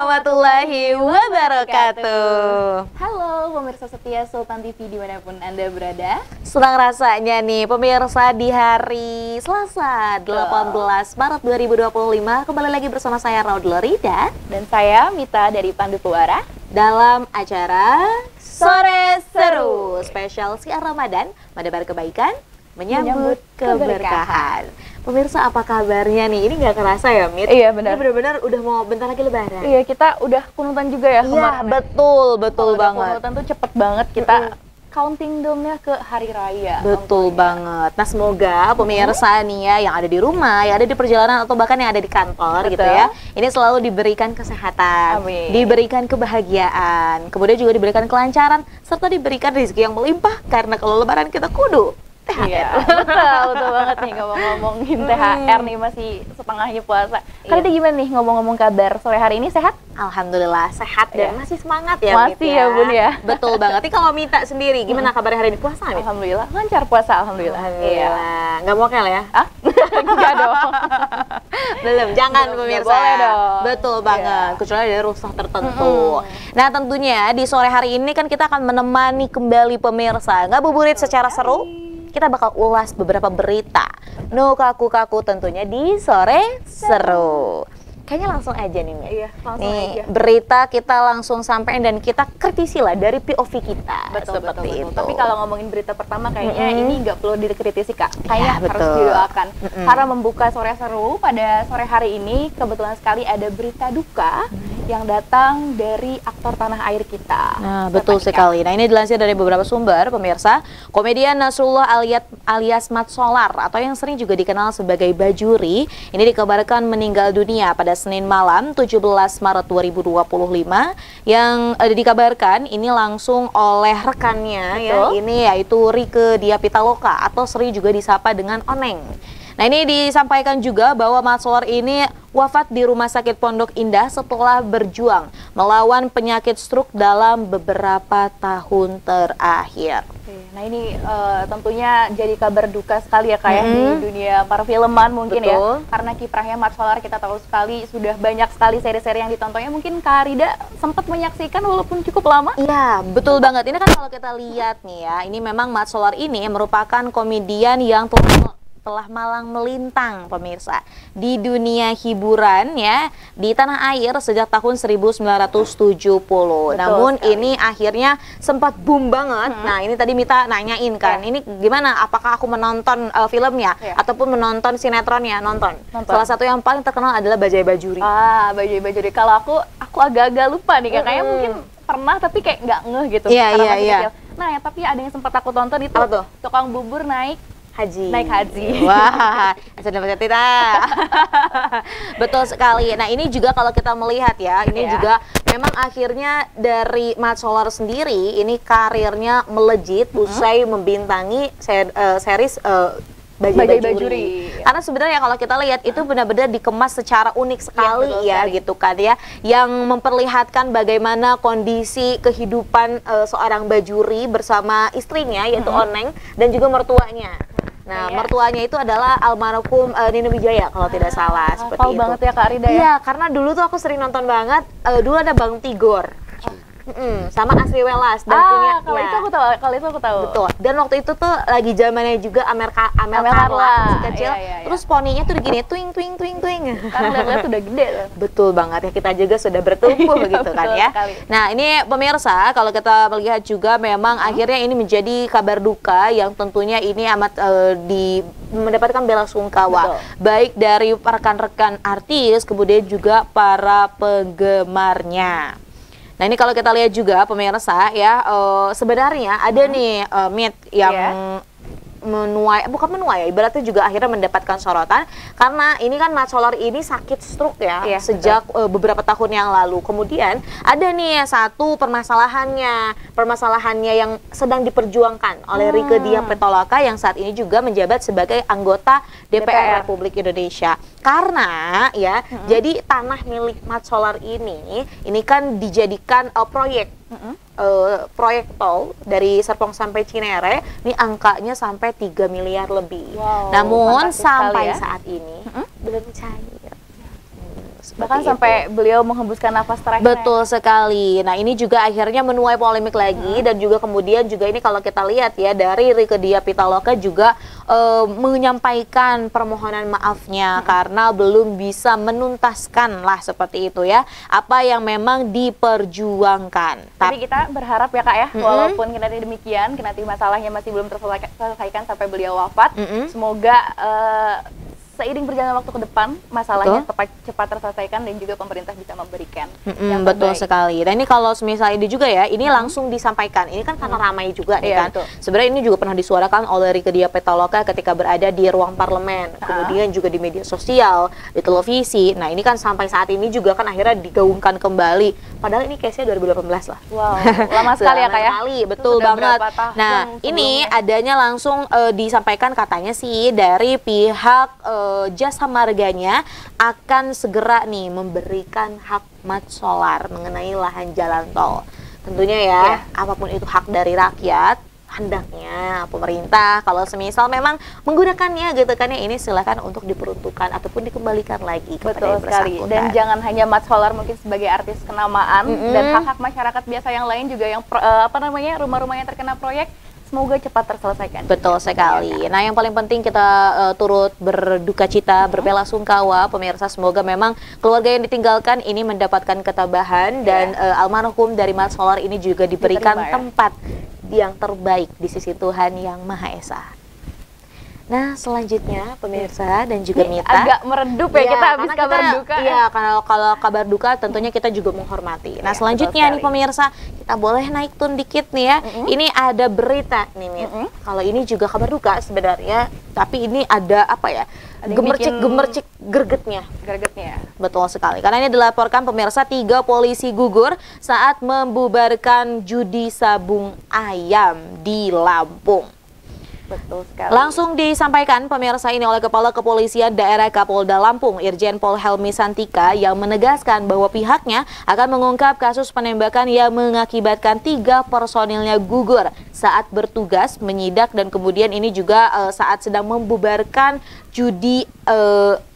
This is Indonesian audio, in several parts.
Warahmatullahi wabarakatuh. Halo pemirsa setia Sultan TV dimanapun Anda berada. Senang rasanya nih pemirsa di hari Selasa 18 Maret 2025 kembali lagi bersama saya Raud Lorida Dan saya Mita dari Pandu Pewara dalam acara Sore Seru spesial siar Ramadan, menebar kebaikan, menyambut keberkahan. Pemirsa, apa kabarnya nih? Ini nggak kerasa ya, Mit? Iya benar. Ini benar-benar udah mau bentar lagi Lebaran. Iya, kita udah kunutan juga ya kemarin. Iya, betul banget. Kunutan tuh cepet banget kita counting down-nya ke hari raya. Betul banget. Nah, semoga pemirsa nih ya yang ada di rumah, yang ada di perjalanan atau bahkan yang ada di kantor gitu ya, ini selalu diberikan kesehatan, diberikan kebahagiaan, kemudian juga diberikan kelancaran serta diberikan rezeki yang melimpah karena kalau Lebaran kita kudu THR. Iya, betul banget nih ngomong-ngomongin THR nih, masih setengahnya puasa. Kali gimana nih ngomong-ngomong kabar sore hari ini, sehat? Alhamdulillah sehat dan masih semangat ya. Masih ya Bun ya. Betul banget. Nih kalau Mita sendiri gimana kabar hari ini, puasa nih? Alhamdulillah lancar puasa, alhamdulillah. Iya. Nggak mokel ya? Ah? Enggak dong. Belum, jangan pemirsa. Boleh dong. Betul banget, kecuali dari rusak tertentu. Nah tentunya di sore hari ini kan kita akan menemani kembali pemirsa ngabuburit secara seru. Kita bakal ulas beberapa berita no kaku-kaku tentunya di Sore Seru. Kayaknya langsung aja nih, Mbak. Iya, langsung nih, aja. berita kita langsung sampein dan kita kritisi lah dari POV kita. Betul. Itu. Tapi kalau ngomongin berita pertama kayaknya ini nggak perlu dikritisi Kak. Kayaknya harus betul. didoakan. Karena membuka Sore Seru pada sore hari ini kebetulan sekali ada berita duka yang datang dari aktor tanah air kita. Nah, betul sekali. Nah, ini dilansir dari beberapa sumber, pemirsa. Komedian Nasrullah alias Mat Solar atau yang sering juga dikenal sebagai Bajuri, ini dikabarkan meninggal dunia pada Senin malam 17 Maret 2025 yang dikabarkan ini langsung oleh rekannya ya, ini yaitu Rieke Diah Pitaloka atau sering juga disapa dengan Oneng. Nah, ini disampaikan juga bahwa Mat Solar ini wafat di Rumah Sakit Pondok Indah setelah berjuang melawan penyakit stroke dalam beberapa tahun terakhir. Nah, ini tentunya jadi kabar duka sekali ya kayak di dunia perfilman mungkin. Betul. Ya. Karena kiprahnya Mat Solar kita tahu sekali sudah banyak sekali seri-seri yang ditontonnya. Mungkin Kak Rida sempat menyaksikan walaupun cukup lama. Iya, betul banget. Ini kan kalau kita lihat nih ya, ini memang Mat Solar ini merupakan komedian yang telah malang melintang pemirsa di dunia hiburan ya di tanah air sejak tahun 1970. Namun sekali. Ini akhirnya sempat boom banget. Nah, ini tadi Mita nanyain kan, ini gimana, apakah aku menonton filmnya ataupun menonton sinetronnya? Nonton. Salah satu yang paling terkenal adalah Bajai Bajuri. Bajai Bajuri. Kalau aku agak-agak lupa nih, kayaknya mungkin pernah tapi kayak nggak ngeh gitu karena masih kecil. Nah, ya, tapi ada yang sempat aku tonton itu tukang bubur naik haji. Wah, sudah baca tidak. Betul sekali. Nah, ini juga kalau kita melihat ya, ini juga memang akhirnya dari Mat Solar sendiri ini karirnya melejit usai membintangi series Bajai Bajuri. Karena sebenarnya kalau kita lihat itu benar-benar dikemas secara unik sekali gitu kan ya, yang memperlihatkan bagaimana kondisi kehidupan seorang Bajuri bersama istrinya yaitu Oneng dan juga mertuanya. Nah, mertuanya itu adalah almarhum Nino Wijaya kalau tidak salah, seperti itu. Banget ya Kak Rida ya? Iya, karena dulu tuh aku sering nonton banget, dulu ada Bang Tigor. Sama Asri Welas dan punya kalau itu aku tahu. Betul. Dan waktu itu tuh lagi zamannya juga Amel Carla masih kecil. Terus poninya tuh begini twing. Karena lihat udah gede loh. Betul banget ya, kita juga sudah bertumbuh gitu kan ya. Nah, ini pemirsa kalau kita melihat juga memang akhirnya ini menjadi kabar duka yang tentunya ini amat mendapatkan bela sungkawa baik dari rekan-rekan artis kemudian juga para penggemarnya. Nah, ini kalau kita lihat juga pemirsa ya, sebenarnya ada nih Mit yang bukan menuai, ibaratnya juga akhirnya mendapatkan sorotan karena ini kan Mat Solar ini sakit stroke ya sejak beberapa tahun yang lalu. Kemudian ada nih satu permasalahannya yang sedang diperjuangkan oleh Rieke Diah Pitaloka yang saat ini juga menjabat sebagai anggota DPR Republik Indonesia. Karena ya, jadi tanah milik Mat Solar ini kan dijadikan proyek proyek tol dari Serpong sampai Cinere, ini angkanya sampai 3 miliar lebih. Namun sampai saat ini belum cair. Bahkan sampai beliau menghembuskan nafas terakhir. Betul sekali. Nah ini juga akhirnya menuai polemik lagi dan juga kemudian juga ini kalau kita lihat ya dari Rieke Diah Pitaloka juga menyampaikan permohonan maafnya karena belum bisa menuntaskan lah seperti itu ya apa yang memang diperjuangkan. Tapi kita berharap ya Kak ya, walaupun kita demikian, nanti masalahnya masih belum terselesaikan sampai beliau wafat. Semoga seiring berjalan waktu ke depan masalahnya cepat terselesaikan dan juga pemerintah bisa memberikan yang betul sekali. Dan ini kalau misalnya ini juga ya, ini langsung disampaikan. Ini kan karena ramai juga nih kan. Sebenarnya ini juga pernah disuarakan oleh Rieke Diah Pitaloka ketika berada di ruang parlemen, kemudian juga di media sosial, di televisi. Nah ini kan sampai saat ini juga kan akhirnya digaungkan kembali. Padahal ini case-nya 2018 lah. Wow, lama sekali ya Kak ya. Betul banget. Nah ini adanya langsung disampaikan katanya sih dari pihak Jasa Marganya akan segera nih memberikan hak mat solar mengenai lahan jalan tol. Tentunya ya, apapun itu hak dari rakyat, hendaknya pemerintah kalau semisal memang menggunakannya gitu kan ya, ini silakan untuk diperuntukkan ataupun dikembalikan lagi kepada yang bersangkutan. Dan jangan hanya mat solar mungkin sebagai artis kenamaan dan hak-hak masyarakat biasa yang lain juga yang rumah-rumah yang terkena proyek semoga cepat terselesaikan. Betul sekali. Nah yang paling penting kita turut berduka cita, berbelasungkawa pemirsa, semoga memang keluarga yang ditinggalkan ini mendapatkan ketabahan dan almarhum dari Mat Solar ini juga diberikan tempat yang terbaik di sisi Tuhan Yang Maha Esa. Nah selanjutnya pemirsa dan juga Mita, agak meredup ya kita habis kabar duka. Iya, kalau kabar duka tentunya kita juga menghormati. Nah selanjutnya nih pemirsa, kita boleh naik tune dikit nih ya. Ini ada berita nih Mit. Kalau ini juga kabar duka sebenarnya, tapi ini ada apa ya? Gemercik gregetnya. Betul sekali. Karena ini dilaporkan pemirsa 3 polisi gugur saat membubarkan judi sabung ayam di Lampung. Betul sekali. Langsung disampaikan pemirsa ini oleh Kepala Kepolisian Daerah Kapolda Lampung, Irjen Pol Helmi Santika, yang menegaskan bahwa pihaknya akan mengungkap kasus penembakan yang mengakibatkan 3 personilnya gugur saat bertugas menyidak dan kemudian ini juga saat sedang membubarkan judi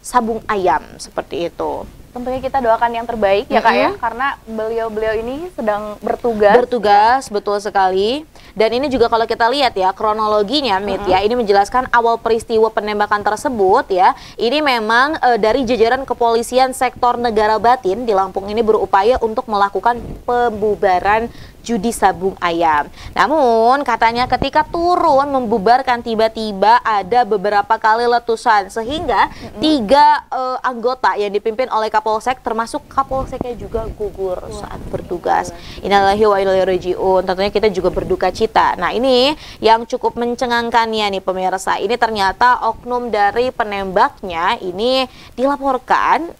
sabung ayam seperti itu. Tentunya kita doakan yang terbaik ya Kak ya, karena beliau ini sedang bertugas. Betul sekali. Dan ini juga kalau kita lihat ya kronologinya Mit ya, ini menjelaskan awal peristiwa penembakan tersebut ya. Ini memang dari jajaran kepolisian sektor Negara Batin di Lampung ini berupaya untuk melakukan pembubaran judi sabung ayam. Namun katanya ketika turun membubarkan tiba-tiba ada beberapa kali letusan sehingga 3 anggota yang dipimpin oleh Kapolsek termasuk Kapolseknya juga gugur saat bertugas. Innalillahi wa inna ilaihi rajiun. Tentunya kita juga berduka cita. Nah ini yang cukup mencengangkannya nih pemirsa. Ini ternyata oknum dari penembaknya ini dilaporkan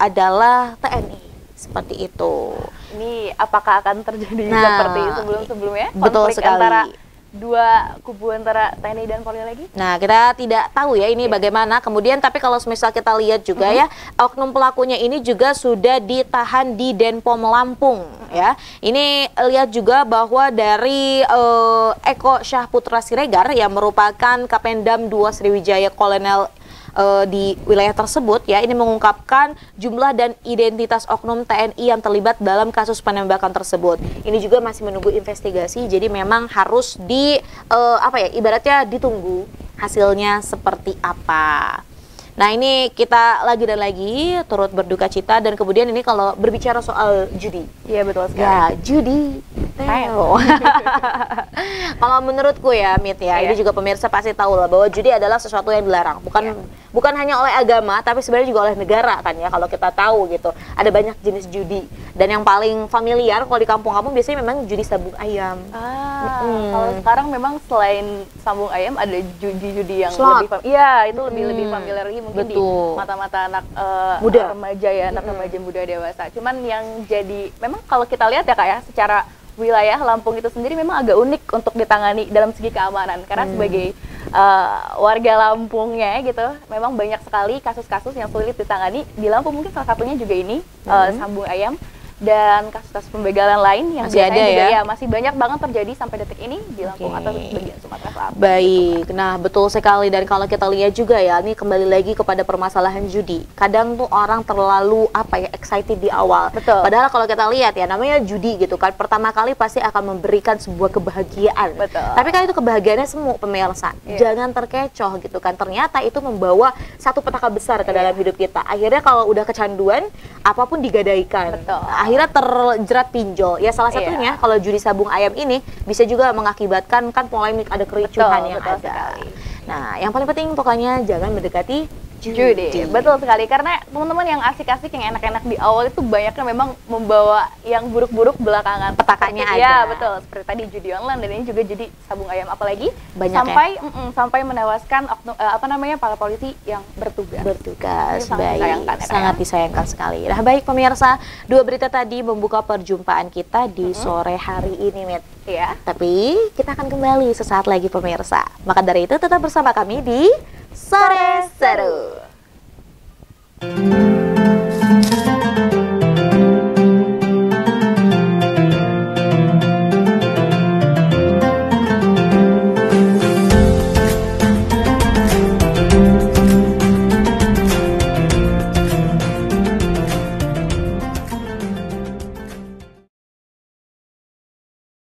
adalah TNI. Seperti itu. Ini apakah akan terjadi seperti sebelum-sebelumnya? Betul sekali. Antara 2 kubu antara TNI dan Polri lagi? Nah, kita tidak tahu ya ini bagaimana. Kemudian tapi kalau misal kita lihat juga ya, oknum pelakunya ini juga sudah ditahan di Denpom Lampung ya. Ini lihat juga bahwa dari Eko Syahputra Siregar yang merupakan Kapendam 2 Sriwijaya Kolonel di wilayah tersebut ya, ini mengungkapkan jumlah dan identitas oknum TNI yang terlibat dalam kasus penembakan tersebut. Ini juga masih menunggu investigasi, jadi memang harus ibaratnya ditunggu hasilnya seperti apa. Nah ini kita lagi dan lagi turut berduka cita dan kemudian ini kalau berbicara soal judi. Iya betul sekali. Ya judi. Kalau menurutku ya Mit ya, ini juga pemirsa pasti tahu lah bahwa judi adalah sesuatu yang dilarang. Bukan hanya oleh agama tapi sebenarnya juga oleh negara kan ya, kalau kita tahu gitu. Ada banyak jenis judi dan yang paling familiar kalau di kampung-kampung biasanya memang judi sabung ayam. Kalau sekarang memang selain sabung ayam ada judi-judi yang lebih familiar lagi mungkin di mata-mata anak muda remaja ya, anak remaja muda dewasa. Cuman yang jadi memang kalau kita lihat ya Kak ya, secara wilayah Lampung itu sendiri memang agak unik untuk ditangani dalam segi keamanan karena sebagai warga Lampungnya gitu, memang banyak sekali kasus-kasus yang sulit ditangani di Lampung. Mungkin salah satunya juga ini sabung ayam. dan kasus-kasus pembegalan lain yang masih ada juga ya? Masih banyak banget terjadi sampai detik ini di Lampung atau bagian Sumatera Selatan. Baik, nah betul sekali. Dan kalau kita lihat juga ya, ini kembali lagi kepada permasalahan judi. Kadang tuh orang terlalu excited di awal. Betul. Padahal kalau kita lihat ya, namanya judi gitu kan, pertama kali pasti akan memberikan sebuah kebahagiaan. Betul. Tapi kan itu kebahagiaannya semu pemirsa. Jangan terkecoh gitu kan. Ternyata itu membawa satu petaka besar ke dalam hidup kita. Akhirnya kalau udah kecanduan, apapun digadaikan. Betul. Akhirnya terjerat pinjol. Ya salah satunya kalau judi sabung ayam ini bisa juga mengakibatkan kan polemik, ada kericuhan yang ada. Sekali. Nah, yang paling penting pokoknya jangan mendekati judi. Betul sekali, karena teman-teman yang asik-asik, yang enak-enak di awal itu banyaknya memang membawa yang buruk-buruk belakangan. Petakannya ada. Ya betul, seperti tadi judi online dan ini juga judi sabung ayam, apalagi banyak sampai menewaskan para polisi yang bertugas. Sangat disayangkan sekali. Nah, baik pemirsa, dua berita tadi membuka perjumpaan kita di sore hari ini, Mit. Iya. Tapi kita akan kembali sesaat lagi pemirsa. Maka dari itu tetap bersama kami di Sore Seru.